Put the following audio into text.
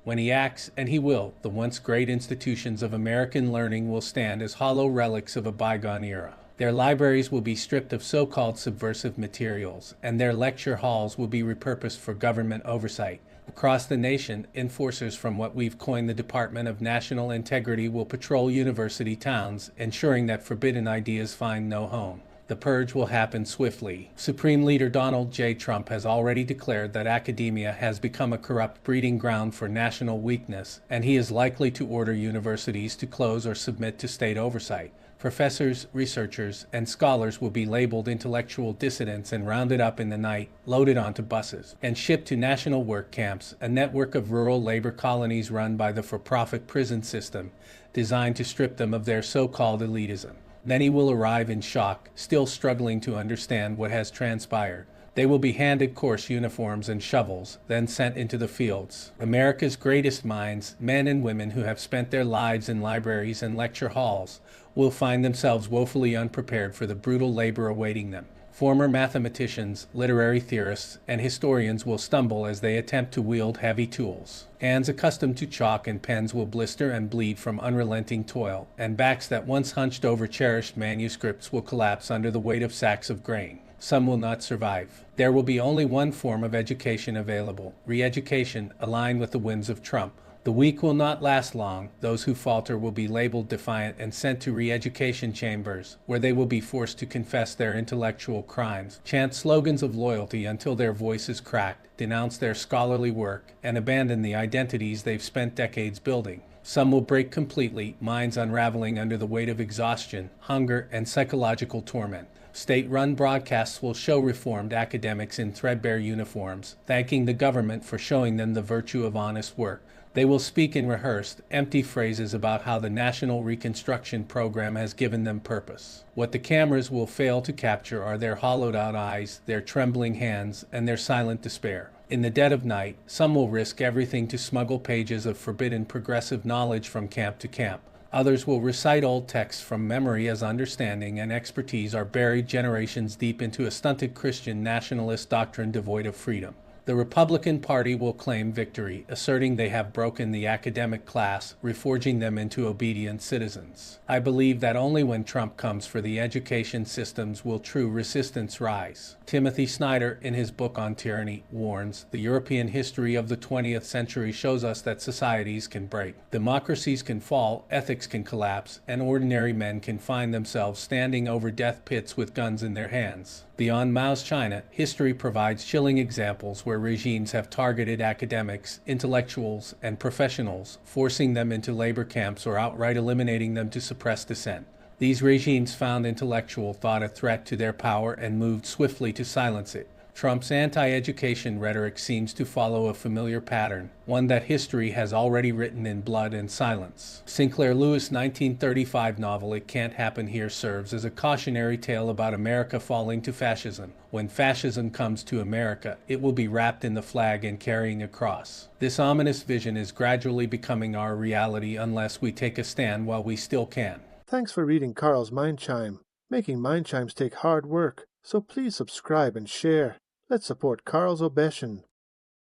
When he acts, and he will, the once great institutions of American learning will stand as hollow relics of a bygone era. Their libraries will be stripped of so-called subversive materials, and their lecture halls will be repurposed for government oversight. Across the nation, enforcers from what we've coined the Department of National Integrity will patrol university towns, ensuring that forbidden ideas find no home. The purge will happen swiftly. Supreme Leader Donald J. Trump has already declared that academia has become a corrupt breeding ground for national weakness, and he is likely to order universities to close or submit to state oversight. Professors, researchers, and scholars will be labeled intellectual dissidents and rounded up in the night, loaded onto buses, and shipped to national work camps, a network of rural labor colonies run by the for-profit prison system, designed to strip them of their so-called elitism. Many will arrive in shock, still struggling to understand what has transpired. They will be handed coarse uniforms and shovels, then sent into the fields. America's greatest minds, men and women who have spent their lives in libraries and lecture halls, will find themselves woefully unprepared for the brutal labor awaiting them. Former mathematicians, literary theorists, and historians will stumble as they attempt to wield heavy tools. Hands accustomed to chalk and pens will blister and bleed from unrelenting toil, and backs that once hunched over cherished manuscripts will collapse under the weight of sacks of grain. Some will not survive. There will be only one form of education available, re-education, aligned with the whims of Trump. The weak will not last long. Those who falter will be labeled defiant and sent to re-education chambers, where they will be forced to confess their intellectual crimes, chant slogans of loyalty until their voice is cracked, denounce their scholarly work, and abandon the identities they've spent decades building. Some will break completely, minds unraveling under the weight of exhaustion, hunger, and psychological torment. State-run broadcasts will show reformed academics in threadbare uniforms, thanking the government for showing them the virtue of honest work. They will speak in rehearsed, empty phrases about how the National Reconstruction Program has given them purpose. What the cameras will fail to capture are their hollowed-out eyes, their trembling hands, and their silent despair. In the dead of night, some will risk everything to smuggle pages of forbidden progressive knowledge from camp to camp. Others will recite old texts from memory as understanding and expertise are buried generations deep into a stunted Christian nationalist doctrine devoid of freedom. The Republican Party will claim victory, asserting they have broken the academic class, reforging them into obedient citizens. I believe that only when Trump comes for the education systems will true resistance rise. Timothy Snyder, in his book on tyranny, warns, the European history of the 20th century shows us that societies can break. Democracies can fall, ethics can collapse, and ordinary men can find themselves standing over death pits with guns in their hands. Beyond Mao's China, history provides chilling examples where regimes have targeted academics, intellectuals, and professionals, forcing them into labor camps or outright eliminating them to suppress dissent. These regimes found intellectual thought a threat to their power and moved swiftly to silence it. Trump's anti-education rhetoric seems to follow a familiar pattern, one that history has already written in blood and silence. Sinclair Lewis' 1935 novel It Can't Happen Here serves as a cautionary tale about America falling to fascism. When fascism comes to America, it will be wrapped in the flag and carrying a cross. This ominous vision is gradually becoming our reality unless we take a stand while we still can. Thanks for reading Carl's Mind Chime. Making Mind Chimes take hard work, so please subscribe and share. Let's support Carl's Obession.